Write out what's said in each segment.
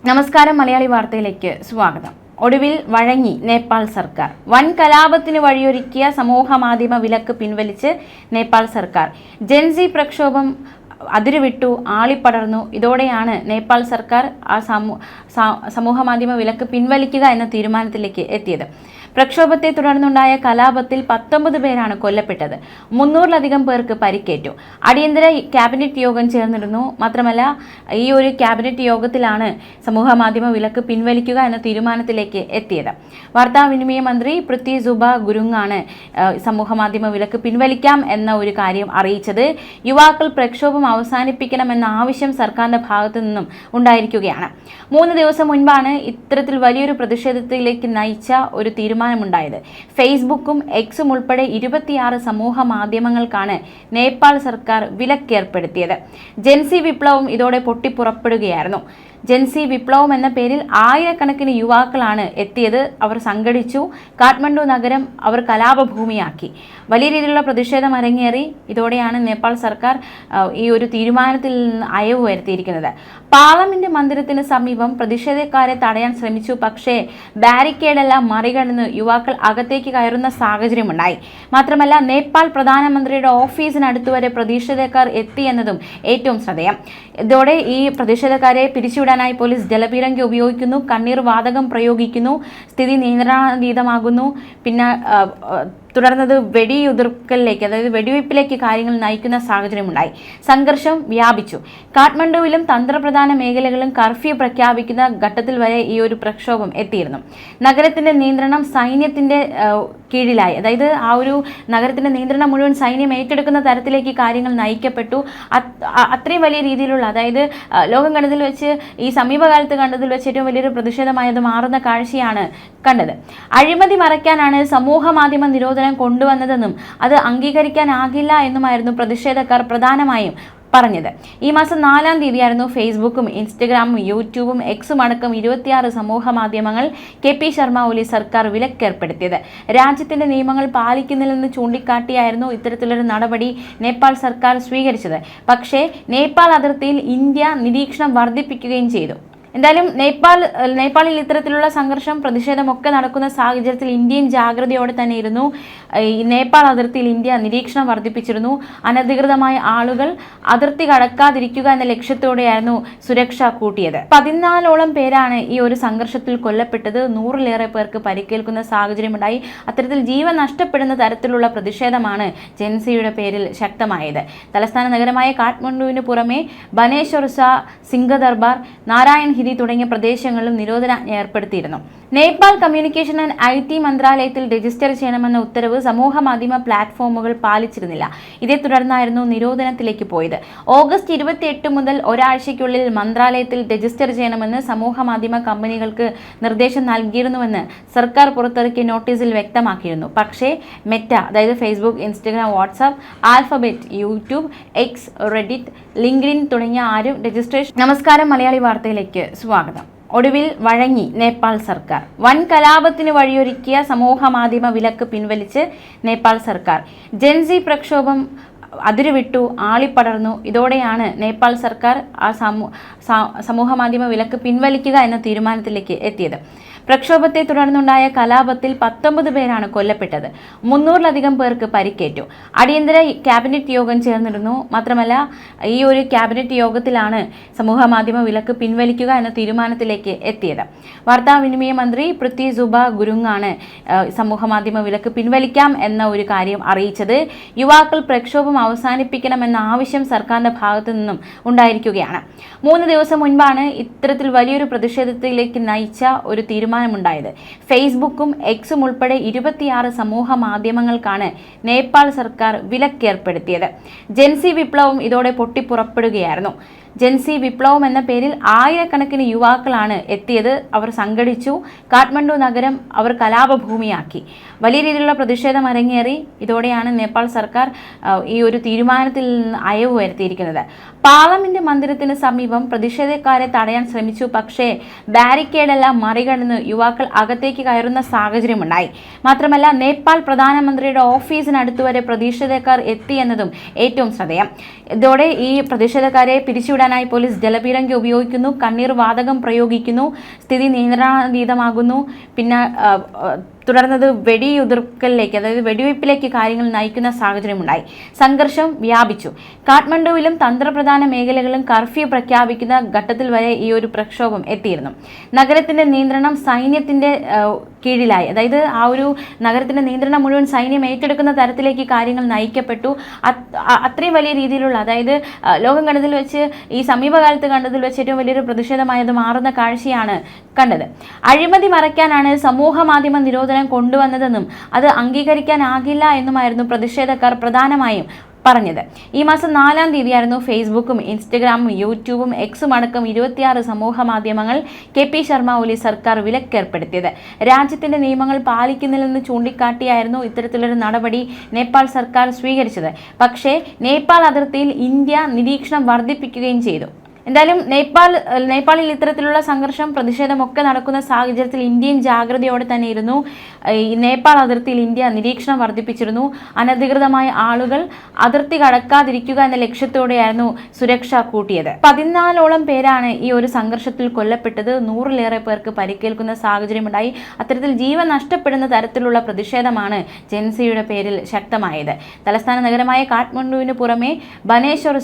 നമസ്കാരം. മലയാളി വാർത്തയിലേക്ക് സ്വാഗതം. ഒടുവിൽ വഴങ്ങി നേപ്പാൾ സർക്കാർ. വൻ കലാപത്തിന് വഴിയൊരുക്കിയ സമൂഹ മാധ്യമ വിലക്ക് പിൻവലിച്ച് നേപ്പാൾ സർക്കാർ. ജെൻസി പ്രക്ഷോഭം അതിരുവിട്ടു, ആളിപ്പടർന്നു. ഇതോടെയാണ് നേപ്പാൾ സർക്കാർ സമൂഹ മാധ്യമ വിലക്ക് പിൻവലിക്കുക എന്ന തീരുമാനത്തിലേക്ക് എത്തിയത്. പ്രക്ഷോഭത്തെ തുടർന്നുണ്ടായ കലാപത്തിൽ 19 പേരാണ് കൊല്ലപ്പെട്ടത്. 300-ലധികം പേർക്ക് പരിക്കേറ്റു. അടിയന്തര ക്യാബിനറ്റ് യോഗം ചേർന്നിരുന്നു. മാത്രമല്ല, ഈ ഒരു ക്യാബിനറ്റ് യോഗത്തിലാണ് സമൂഹ മാധ്യമ വിലക്ക് പിൻവലിക്കുക എന്ന തീരുമാനത്തിലേക്ക് എത്തിയത്. വാർത്താവിനിമയ മന്ത്രി പൃഥ്വി സുബ ഗുരുങ്ങാണ് സമൂഹ മാധ്യമ വിലക്ക് പിൻവലിക്കാം എന്ന ഒരു കാര്യം അറിയിച്ചത്. യുവാക്കൾ പ്രക്ഷോഭം അവസാനിപ്പിക്കണമെന്ന ആവശ്യം സർക്കാരിന്റെ ഭാഗത്തു നിന്നും ഉണ്ടായിരിക്കുകയാണ്. 3 ദിവസം മുൻപാണ് ഇത്തരത്തിൽ വലിയൊരു പ്രതിഷേധത്തിലേക്ക് നയിച്ച ഒരു തീരുമാനമുണ്ടായത്. ഫേസ്ബുക്കും എക്സും ഉൾപ്പെടെ 26 സമൂഹ മാധ്യമങ്ങൾക്കാണ് നേപ്പാൾ സർക്കാർ വിലക്കേർപ്പെടുത്തിയത്. ജെൻസി വിപ്ലവം ഇതോടെ പൊട്ടിപ്പുറപ്പെടുകയായിരുന്നു. ജെൻസി വിപ്ലവം എന്ന പേരിൽ ആയിരക്കണക്കിന് യുവാക്കളാണ് എത്തിയത്. അവർ സംഘടിച്ചു. കാഠ്മണ്ഡു നഗരം അവർ കലാപഭൂമിയാക്കി. വലിയ രീതിയിലുള്ള പ്രതിഷേധം അരങ്ങേറി. ഇതോടെയാണ് നേപ്പാൾ സർക്കാർ ഈ ഒരു തീരുമാനത്തിൽ നിന്ന് അയവ് വരുത്തിയിരിക്കുന്നത്. പാർലമെന്റ് മന്ദിരത്തിന് സമീപം പ്രതിഷേധക്കാരെ തടയാൻ ശ്രമിച്ചു. പക്ഷേ ബാരിക്കേഡെല്ലാം മറികടന്ന് യുവാക്കൾ അകത്തേക്ക് കയറുന്ന സാഹചര്യമുണ്ടായി. മാത്രമല്ല, നേപ്പാൾ പ്രധാനമന്ത്രിയുടെ ഓഫീസിനടുത്തുവരെ പ്രതിഷേധക്കാർ എത്തി എന്നതും ഏറ്റവും ശ്രദ്ധേയം. ഇതോടെ ഈ പ്രതിഷേധക്കാരെ പിരിച്ചുവിടാനായി പോലീസ് ജലപീരങ്കി ഉപയോഗിക്കുന്നു, കണ്ണീർ വാതകം പ്രയോഗിക്കുന്നു. സ്ഥിതി നിയന്ത്രണാതീതമാകുന്നു. പിന്നെ തുടർന്നത് വെടിയുതിർക്കലിലേക്ക്, അതായത് വെടിവയ്പ്പിലേക്ക് കാര്യങ്ങൾ നയിക്കുന്ന സാഹചര്യമുണ്ടായി. സംഘർഷം വ്യാപിച്ചു. കാഠ്മണ്ഡുവിലും തന്ത്രപ്രധാന മേഖലകളിലും കർഫ്യൂ പ്രഖ്യാപിക്കുന്ന ഘട്ടത്തിൽ വരെ ഈ ഒരു പ്രക്ഷോഭം എത്തിയിരുന്നു. നഗരത്തിന്റെ നിയന്ത്രണം സൈന്യത്തിന്റെ കീഴിലായി, അതായത് ആ ഒരു നഗരത്തിന്റെ നിയന്ത്രണം മുഴുവൻ സൈന്യം ഏറ്റെടുക്കുന്ന തരത്തിലേക്ക് കാര്യങ്ങൾ നയിക്കപ്പെട്ടു. അത്രയും വലിയ രീതിയിലുള്ള, അതായത് ലോകം കണ്ടതിൽ വെച്ച്, ഈ സമീപകാലത്ത് കണ്ടതിൽ വെച്ച് ഏറ്റവും വലിയൊരു പ്രതിഷേധമായത് മാറുന്ന കാഴ്ചയാണ് കണ്ടത്. അഴിമതി മറയ്ക്കാനാണ് സമൂഹ മാധ്യമ നിരോധനം കൊണ്ടുവന്നതെന്നും അത് അംഗീകരിക്കാനാകില്ല എന്നുമായിരുന്നു പ്രതിഷേധക്കാർ പ്രധാനമായും പറഞ്ഞത്. ഈ മാസം 4-ാം തീയതിയായിരുന്നു ഫേസ്ബുക്കും ഇൻസ്റ്റഗ്രാമും യൂട്യൂബും എക്സും അടക്കം 26 സമൂഹ മാധ്യമങ്ങൾ KP ശർമ്മ ഒലി സർക്കാർ വിലക്കേർപ്പെടുത്തിയത്. രാജ്യത്തിന്റെ നിയമങ്ങൾ പാലിക്കുന്നില്ലെന്ന് ചൂണ്ടിക്കാട്ടിയായിരുന്നു ഇത്തരത്തിലൊരു നടപടി നേപ്പാൾ സർക്കാർ സ്വീകരിച്ചത്. പക്ഷേ നേപ്പാൾ അതിർത്തിയിൽ ഇന്ത്യ നിരീക്ഷണം വർദ്ധിപ്പിക്കുകയും ചെയ്തു. എന്തായാലും നേപ്പാളിൽ ഇത്തരത്തിലുള്ള സംഘർഷം, പ്രതിഷേധമൊക്കെ നടക്കുന്ന സാഹചര്യത്തിൽ ഇന്ത്യയും ജാഗ്രതയോടെ തന്നെ ഇരുന്നു. ഈ നേപ്പാൾ അതിർത്തിയിൽ ഇന്ത്യ നിരീക്ഷണം വർദ്ധിപ്പിച്ചിരുന്നു. അനധികൃതമായ ആളുകൾ അതിർത്തി കടക്കാതിരിക്കുക എന്ന ലക്ഷ്യത്തോടെയായിരുന്നു സുരക്ഷ കൂട്ടിയത്. 14ഓളം പേരാണ് ഈ ഒരു സംഘർഷത്തിൽ കൊല്ലപ്പെട്ടത്. 100-ലേറെ പേർക്ക് പരിക്കേൽക്കുന്ന സാഹചര്യമുണ്ടായി. അത്തരത്തിൽ ജീവൻ നഷ്ടപ്പെടുന്ന തരത്തിലുള്ള പ്രതിഷേധമാണ് ജെൻസിയുടെ പേരിൽ ശക്തമായത്. തലസ്ഥാന നഗരമായ കാഠ്മണ്ഡുവിന് പുറമെ ബനേശ്വർ, സിംഗദർബാർ, നാരായൺ തുടങ്ങിയ പ്രദേശങ്ങളിലും നിരോധനാജ്ഞ ഏർപ്പെടുത്തിയിരുന്നു. നേപ്പാൾ കമ്മ്യൂണിക്കേഷൻ ആൻഡ് IT മന്ത്രാലയത്തിൽ രജിസ്റ്റർ ചെയ്യണമെന്ന ഉത്തരവ് സമൂഹ മാധ്യമ പ്ലാറ്റ്ഫോമുകൾ പാലിച്ചിരുന്നില്ല. ഇതേ തുടർന്നായിരുന്നു നിരോധനത്തിലേക്ക് പോയത്. ഓഗസ്റ്റ് 28 മുതൽ ഒരാഴ്ചയ്ക്കുള്ളിൽ മന്ത്രാലയത്തിൽ രജിസ്റ്റർ ചെയ്യണമെന്ന് സമൂഹ മാധ്യമ കമ്പനികൾക്ക് നിർദ്ദേശം നൽകിയിരുന്നുവെന്ന് സർക്കാർ പുറത്തിറക്കിയ നോട്ടീസിൽ വ്യക്തമാക്കിയിരുന്നു. പക്ഷേ മെറ്റ, അതായത് Facebook, Instagram, WhatsApp, alphabet, YouTube, X, Reddit, LinkedIn തുടങ്ങിയ ആരും രജിസ്ട്രേഷൻ. നമസ്കാരം. മലയാളി വാർത്തയിലേക്ക് സ്വാഗതം. ഒടുവിൽ വഴങ്ങി നേപ്പാൾ സർക്കാർ. വൻ കലാപത്തിന് വഴിയൊരുക്കിയ സമൂഹ മാധ്യമ വിലക്ക് പിൻവലിച്ച് നേപ്പാൾ സർക്കാർ. ജെൻസി പ്രക്ഷോഭം അതിരുവിട്ടു, ആളിപ്പടർന്നു. ഇതോടെയാണ് നേപ്പാൾ സർക്കാർ സമൂഹ മാധ്യമ വിലക്ക് പിൻവലിക്കുക എന്ന തീരുമാനത്തിലേക്ക് എത്തിയത്. പ്രക്ഷോഭത്തെ തുടർന്നുണ്ടായ കലാപത്തിൽ 19 പേരാണ് കൊല്ലപ്പെട്ടത്. 300-ലധികം പേർക്ക് പരിക്കേറ്റു. അടിയന്തര ക്യാബിനറ്റ് യോഗം ചേർന്നിരുന്നു. മാത്രമല്ല, ഈ ഒരു ക്യാബിനറ്റ് യോഗത്തിലാണ് സമൂഹ മാധ്യമ വിലക്ക് പിൻവലിക്കുക എന്ന തീരുമാനത്തിലേക്ക് എത്തിയത്. വാർത്താവിനിമയ മന്ത്രി പൃഥ്വി സുബ ഗുരുങ്ങാണ് സമൂഹ മാധ്യമ വിലക്ക് പിൻവലിക്കാം എന്ന ഒരു കാര്യം അറിയിച്ചത്. യുവാക്കൾ പ്രക്ഷോഭം അവസാനിപ്പിക്കണമെന്ന ആവശ്യം സർക്കാരിന്റെ ഭാഗത്തു നിന്നും ഉണ്ടായിരിക്കുകയാണ്. 3 ദിവസം മുൻപാണ് ഇത്തരത്തിൽ വലിയൊരു പ്രതിഷേധത്തിലേക്ക് നയിച്ച ഒരു തീരുമാനമുണ്ടായത്. ഫേസ്ബുക്കും എക്സും ഉൾപ്പെടെ 26 സമൂഹ മാധ്യമങ്ങൾക്കാണ് നേപ്പാൾ സർക്കാർ വിലക്കേർപ്പെടുത്തിയത്. ജെൻസി വിപ്ലവം ഇതോടെ പൊട്ടിപ്പുറപ്പെടുകയായിരുന്നു. ജെൻസി വിപ്ലവം എന്ന പേരിൽ ആയിരക്കണക്കിന് യുവാക്കളാണ് എത്തിയത്. അവർ സംഘടിച്ചു. കാഠ്മണ്ഡു നഗരം അവർ കലാപഭൂമിയാക്കി. വലിയ രീതിയിലുള്ള പ്രതിഷേധം അരങ്ങേറി. ഇതോടെയാണ് നേപ്പാൾ സർക്കാർ ഈ ഒരു തീരുമാനത്തിൽ നിന്ന് അയവ് വരുത്തിയിരിക്കുന്നത്. പാർലമെന്റ് മന്ദിരത്തിന് സമീപം പ്രതിഷേധക്കാരെ തടയാൻ ശ്രമിച്ചു. പക്ഷേ ബാരിക്കേഡെല്ലാം മറികടന്ന് യുവാക്കൾ അകത്തേക്ക് കയറുന്ന സാഹചര്യമുണ്ടായി. മാത്രമല്ല, നേപ്പാൾ പ്രധാനമന്ത്രിയുടെ ഓഫീസിനടുത്തുവരെ പ്രതിഷേധക്കാർ എത്തി എന്നതും ഏറ്റവും ശ്രദ്ധേയം. ഇതോടെ ഈ പ്രതിഷേധക്കാരെ പിരിച്ചുവിടാൻ കീഴടക്കാനായി പോലീസ് ജലപീരങ്കി ഉപയോഗിക്കുന്നു, കണ്ണീർ വാതകം പ്രയോഗിക്കുന്നു, സ്ഥിതി നിയന്ത്രണാതീതമാകുന്നു. പിന്നെ തുടർന്നത് വെടിയുതിർക്കലിലേക്ക്, അതായത് വെടിവയ്പ്പിലേക്ക് കാര്യങ്ങൾ നയിക്കുന്ന സാഹചര്യമുണ്ടായി. സംഘർഷം വ്യാപിച്ചു. കാഠ്മണ്ഡുവിലും തന്ത്രപ്രധാന മേഖലകളിലും കർഫ്യൂ പ്രഖ്യാപിക്കുന്ന ഘട്ടത്തിൽ വരെ ഈ ഒരു പ്രക്ഷോഭം എത്തിയിരുന്നു. നഗരത്തിന്റെ നിയന്ത്രണം സൈന്യത്തിന്റെ കീഴിലായി, അതായത് ആ ഒരു നഗരത്തിന്റെ നിയന്ത്രണം മുഴുവൻ സൈന്യം ഏറ്റെടുക്കുന്ന തരത്തിലേക്ക് കാര്യങ്ങൾ നയിക്കപ്പെട്ടു. അത്രയും വലിയ രീതിയിലുള്ള, അതായത് ലോകം കണ്ടതിൽ വെച്ച്, ഈ സമീപകാലത്ത് കണ്ടതിൽ വെച്ച് ഏറ്റവും വലിയൊരു പ്രതിഷേധമായത് മാറുന്ന കാഴ്ചയാണ് കണ്ടത്. അഴിമതി മറയ്ക്കാനാണ് സമൂഹ മാധ്യമ നിരോധനം കൊണ്ടുവന്നതെന്നും അത് അംഗീകരിക്കാനാകില്ല എന്നുമായിരുന്നു പ്രതിഷേധക്കാർ പ്രധാനമായും പറഞ്ഞത്. ഈ മാസം 4-ാം തീയതിയായിരുന്നു ഫേസ്ബുക്കും ഇൻസ്റ്റഗ്രാമും യൂട്യൂബും എക്സും അടക്കം 26 സമൂഹ മാധ്യമങ്ങൾ KP ശർമ്മ ഒലി സർക്കാർ വിലക്കേർപ്പെടുത്തിയത്. രാജ്യത്തിന്റെ നിയമങ്ങൾ പാലിക്കുന്നില്ലെന്ന് ചൂണ്ടിക്കാട്ടിയായിരുന്നു ഇത്തരത്തിലൊരു നടപടി നേപ്പാൾ സർക്കാർ സ്വീകരിച്ചത്. പക്ഷേ നേപ്പാൾ അതിർത്തിയിൽ ഇന്ത്യ നിരീക്ഷണം വർദ്ധിപ്പിക്കുകയും ചെയ്തു. എന്തായാലും നേപ്പാളിൽ ഇത്തരത്തിലുള്ള സംഘർഷം, പ്രതിഷേധമൊക്കെ നടക്കുന്ന സാഹചര്യത്തിൽ ഇന്ത്യയും ജാഗ്രതയോടെ തന്നെ ഇരുന്നു. ഈ നേപ്പാൾ അതിർത്തിയിൽ ഇന്ത്യ നിരീക്ഷണം വർദ്ധിപ്പിച്ചിരുന്നു. അനധികൃതമായ ആളുകൾ അതിർത്തി കടക്കാതിരിക്കുക എന്ന ലക്ഷ്യത്തോടെയായിരുന്നു സുരക്ഷ കൂട്ടിയത്. 14ഓളം പേരാണ് ഈ ഒരു സംഘർഷത്തിൽ കൊല്ലപ്പെട്ടത്. 100-ലേറെ പേർക്ക് പരിക്കേൽക്കുന്ന സാഹചര്യമുണ്ടായി. അത്തരത്തിൽ ജീവൻ നഷ്ടപ്പെടുന്ന തരത്തിലുള്ള പ്രതിഷേധമാണ് ജെൻസിയുടെ പേരിൽ ശക്തമായത്. തലസ്ഥാന നഗരമായ കാഠ്മണ്ഡുവിന് പുറമെ ബനേശ്വർ,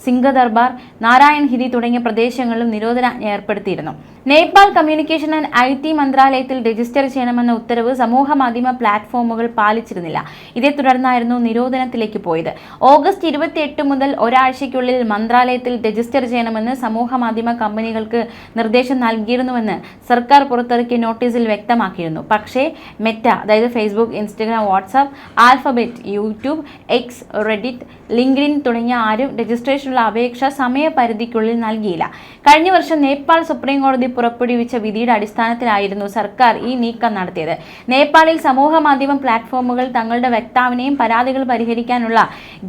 സിംഗദർബാർ, നാരായൺ തുടങ്ങിയ പ്രദേശങ്ങളിലും നിരോധനാജ്ഞ ഏർപ്പെടുത്തിയിരുന്നു. നേപ്പാൾ കമ്മ്യൂണിക്കേഷൻ ആൻഡ് IT മന്ത്രാലയത്തിൽ രജിസ്റ്റർ ചെയ്യണമെന്ന ഉത്തരവ് സമൂഹ മാധ്യമ പ്ലാറ്റ്ഫോമുകൾ പാലിച്ചിരുന്നില്ല. ഇതേ തുടർന്നായിരുന്നു നിരോധനത്തിലേക്ക് പോയത്. ഓഗസ്റ്റ് 28 മുതൽ ഒരാഴ്ചയ്ക്കുള്ളിൽ മന്ത്രാലയത്തിൽ രജിസ്റ്റർ ചെയ്യണമെന്ന് സമൂഹ മാധ്യമ കമ്പനികൾക്ക് നിർദ്ദേശം നൽകിയിരുന്നുവെന്ന് സർക്കാർ പുറത്തിറക്കിയ നോട്ടീസിൽ വ്യക്തമാക്കിയിരുന്നു. പക്ഷേ മെറ്റ, അതായത് Facebook, Instagram, WhatsApp, alphabet, YouTube, X, Reddit, LinkedIn തുടങ്ങിയ ആരും രജിസ്ട്രേഷനുള്ള അപേക്ഷ സമയപരിധിക്കുള്ളിൽ നൽകിയില്ല. കഴിഞ്ഞ വർഷം നേപ്പാൾ സുപ്രീം കോടതി പുറപ്പെടുവിച്ച വിധിയുടെ അടിസ്ഥാനത്തിലായിരുന്നു സർക്കാർ ഈ നീക്കം നടത്തിയത്. നേപ്പാളിൽ സമൂഹ മാധ്യമ പ്ലാറ്റ്ഫോമുകൾ തങ്ങളുടെ വക്താവിനെയും പരാതികൾ പരിഹരിക്കാനുള്ള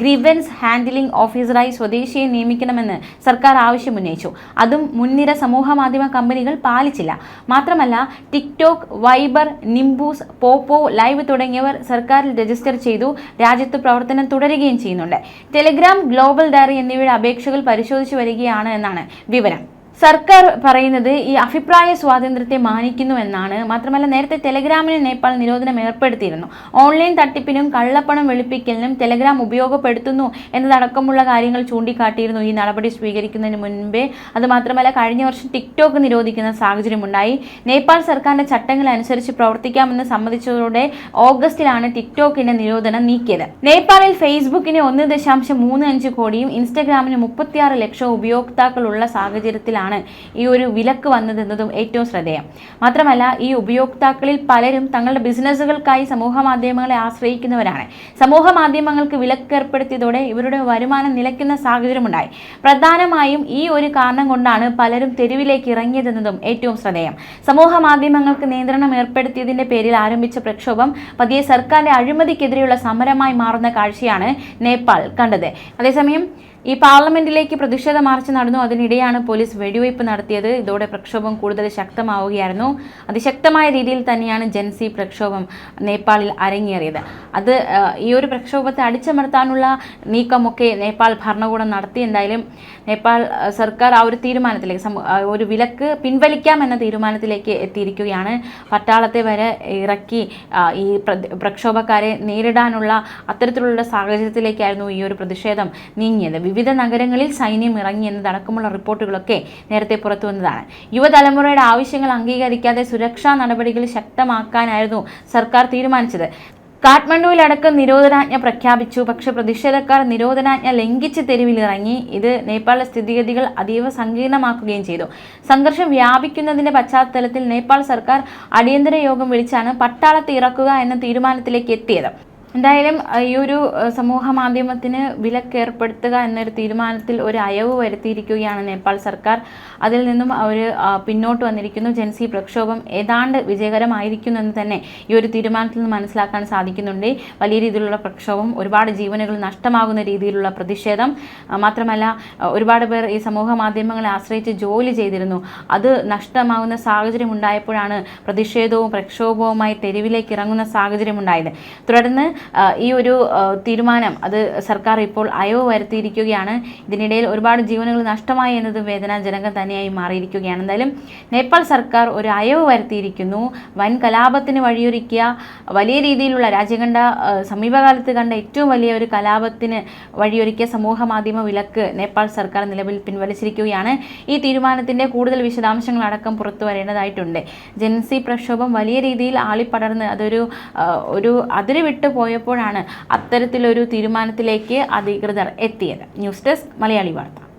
ഗ്രീവൻസ് ഹാൻഡിലിംഗ് ഓഫീസറായി സ്വദേശിയെ നിയമിക്കണമെന്ന് സർക്കാർ ആവശ്യമുന്നയിച്ചു. അതും മുൻനിര സമൂഹ മാധ്യമ കമ്പനികൾ പാലിച്ചില്ല. മാത്രമല്ല ടിക്ടോക്ക്, വൈബർ, നിംബൂസ്, പോപ്പോ, ലൈവ് തുടങ്ങിയവർ സർക്കാരിൽ രജിസ്റ്റർ ചെയ്തു രാജ്യത്ത് പ്രവർത്തനം തുടരുകയും ചെയ്യുന്നുണ്ട്. ടെലിഗ്രാം, ഗ്ലോബൽ ഡയറി എന്നിവയുടെ അപേക്ഷകൾ പരിശോധിച്ചു വരികയാണ് എന്നാണ് വിവരം. സർക്കാർ പറയുന്നത് ഈ അഭിപ്രായ സ്വാതന്ത്ര്യത്തെ മാനിക്കുന്നു എന്നാണ്. മാത്രമല്ല നേരത്തെ ടെലഗ്രാമിന് നേപ്പാൾ നിരോധനം ഏർപ്പെടുത്തിയിരുന്നു. ഓൺലൈൻ തട്ടിപ്പിനും കള്ളപ്പണം വെളുപ്പിക്കലിനും ടെലഗ്രാം ഉപയോഗപ്പെടുത്തുന്നു എന്നതടക്കമുള്ള കാര്യങ്ങൾ ചൂണ്ടിക്കാട്ടിയിരുന്നു ഈ നടപടി സ്വീകരിക്കുന്നതിന് മുൻപേ. അതുമാത്രമല്ല കഴിഞ്ഞ വർഷം ടിക്ടോക്ക് നിരോധിക്കുന്ന സാഹചര്യമുണ്ടായി. നേപ്പാൾ സർക്കാരിന്റെ ചട്ടങ്ങൾ അനുസരിച്ച് പ്രവർത്തിക്കാമെന്ന് സമ്മതിച്ചതോടെ ഓഗസ്റ്റിലാണ് ടിക്ടോക്കിന്റെ നിരോധനം നീക്കിയത്. നേപ്പാളിൽ ഫേസ്ബുക്കിന് 1.35 കോടിയും ഇൻസ്റ്റഗ്രാമിന് 36 ലക്ഷം ഉപയോക്താക്കളുള്ള സാഹചര്യത്തിലാണ് ഈ ഒരു വിലക്ക് വന്നതെന്നതും ഏറ്റവും ശ്രദ്ധേയം. മാത്രമല്ല ഈ ഉപയോക്താക്കളിൽ പലരും തങ്ങളുടെ ബിസിനസ്സുകൾക്കായി സമൂഹ മാധ്യമങ്ങളെ ആശ്രയിക്കുന്നവരാണ്. സമൂഹ മാധ്യമങ്ങൾക്ക് വിലക്ക് ഏർപ്പെടുത്തിയതോടെ ഇവരുടെ വരുമാനം നിലയ്ക്കുന്ന സാഹചര്യമുണ്ടായി. പ്രധാനമായും ഈ ഒരു കാരണം കൊണ്ടാണ് പലരും തെരുവിലേക്ക് ഇറങ്ങിയതെന്നതും ഏറ്റവും ശ്രദ്ധേയം. സമൂഹ മാധ്യമങ്ങൾക്ക് നിയന്ത്രണം ഏർപ്പെടുത്തിയതിന്റെ പേരിൽ ആരംഭിച്ച പ്രക്ഷോഭം പതിയെ സർക്കാരിന്റെ അഴിമതിക്കെതിരെയുള്ള സമരമായി മാറുന്ന കാഴ്ചയാണ് നേപ്പാൾ കണ്ടത്. അതേസമയം ഈ പാർലമെന്റിലേക്ക് പ്രതിഷേധ മാർച്ച് നടന്നു. അതിനിടെയാണ് പോലീസ് വെടിവയ്പ് നടത്തിയത്. ഇതോടെ പ്രക്ഷോഭം കൂടുതൽ ശക്തമാവുകയായിരുന്നു. അതിശക്തമായ രീതിയിൽ തന്നെയാണ് ജെൻസി പ്രക്ഷോഭം നേപ്പാളിൽ അരങ്ങേറിയത്. അത് ഈ ഒരു പ്രക്ഷോഭത്തെ അടിച്ചമർത്താനുള്ള നീക്കമൊക്കെ നേപ്പാൾ ഭരണകൂടം നടത്തി. എന്തായാലും നേപ്പാൾ സർക്കാർ ആ ഒരു തീരുമാനത്തിലേക്ക്, ഒരു വിലക്ക് പിൻവലിക്കാമെന്ന തീരുമാനത്തിലേക്ക് എത്തിയിരിക്കുകയാണ്. പട്ടാളത്തെ വരെ ഇറക്കി ഈ പ്രക്ഷോഭക്കാരെ നേരിടാനുള്ള അത്തരത്തിലുള്ള സാഹചര്യത്തിലേക്കായിരുന്നു ഈ ഒരു പ്രതിഷേധം നീങ്ങിയത്. വിവിധ നഗരങ്ങളിൽ സൈന്യം ഇറങ്ങി എന്നതടക്കമുള്ള റിപ്പോർട്ടുകളൊക്കെ നേരത്തെ പുറത്തു വന്നതാണ്. യുവതലമുറയുടെ ആവശ്യങ്ങൾ അംഗീകരിക്കാതെ സുരക്ഷാ നടപടികൾ ശക്തമാക്കാനായിരുന്നു സർക്കാർ തീരുമാനിച്ചത്. കാഠ്മണ്ഡുവിലടക്കം നിരോധനാജ്ഞ പ്രഖ്യാപിച്ചു. പക്ഷേ പ്രതിഷേധക്കാർ നിരോധനാജ്ഞ ലംഘിച്ച് തെരുവിലിറങ്ങി. ഇത് നേപ്പാളിലെ സ്ഥിതിഗതികൾ അതീവ സങ്കീർണമാക്കുകയും ചെയ്തു. സംഘർഷം വ്യാപിക്കുന്നതിന്റെ പശ്ചാത്തലത്തിൽ നേപ്പാൾ സർക്കാർ അടിയന്തര യോഗം വിളിച്ചാണ് പട്ടാളത്തെ ഇറക്കുക എന്ന തീരുമാനത്തിലേക്ക് എത്തിയത്. എന്തായാലും ഈ ഒരു സമൂഹ മാധ്യമത്തിന് വിലക്കേർപ്പെടുത്തുക എന്നൊരു തീരുമാനത്തിൽ ഒരു അയവ് വരുത്തിയിരിക്കുകയാണ് നേപ്പാൾ സർക്കാർ. അതിൽ നിന്നും അവർ പിന്നോട്ട് വന്നിരിക്കുന്നു. ജെൻസി പ്രക്ഷോഭം ഏതാണ്ട് വിജയകരമായിരിക്കുന്നു എന്ന് തന്നെ ഈ ഒരു തീരുമാനത്തിൽ നിന്ന് മനസ്സിലാക്കാൻ സാധിക്കുന്നുണ്ട്. വലിയ രീതിയിലുള്ള പ്രക്ഷോഭം, ഒരുപാട് ജീവനുകൾ നഷ്ടമാകുന്ന രീതിയിലുള്ള പ്രതിഷേധം, മാത്രമല്ല ഒരുപാട് പേർ ഈ സമൂഹ മാധ്യമങ്ങളെ ആശ്രയിച്ച് ജോലി ചെയ്തിരുന്നു. അത് നഷ്ടമാകുന്ന സാഹചര്യം ഉണ്ടായപ്പോഴാണ് പ്രതിഷേധവും പ്രക്ഷോഭവുമായി തെരുവിലേക്ക് ഇറങ്ങുന്ന സാഹചര്യം ഉണ്ടായത്. തുടർന്ന് ഈ ഒരു തീരുമാനം അത് സർക്കാർ ഇപ്പോൾ അയവ് വരുത്തിയിരിക്കുകയാണ്. ഇതിനിടയിൽ ഒരുപാട് ജീവനുകൾ നഷ്ടമായി എന്നത് വേദനാജനകം തന്നെയായി മാറിയിരിക്കുകയാണ്. എന്തായാലും നേപ്പാൾ സർക്കാർ ഒരു അയവ് വരുത്തിയിരിക്കുന്നു. വൻ കലാപത്തിന് വഴിയൊരുക്കിയ വലിയ രീതിയിലുള്ള രാജ്യം കണ്ട സമീപകാലത്ത് കണ്ട ഏറ്റവും വലിയ ഒരു കലാപത്തിന് വഴിയൊരുക്കിയ സമൂഹ മാധ്യമ വിലക്ക് നേപ്പാൾ സർക്കാർ നിലവിൽ പിൻവലിച്ചിരിക്കുകയാണ്. ഈ തീരുമാനത്തിൻ്റെ കൂടുതൽ വിശദാംശങ്ങളടക്കം പുറത്തു വരേണ്ടതായിട്ടുണ്ട്. ജെൻസി പ്രക്ഷോഭം വലിയ രീതിയിൽ ആളിപ്പടർന്ന് ഒരു അതിര് വിട്ടു പോയപ്പോഴാണ് അത്തരത്തിലൊരു തീരുമാനത്തിലേക്ക് അധികൃതർ എത്തിയത്. ന്യൂസ് ഡെസ്ക് മലയാളി വാർത്ത.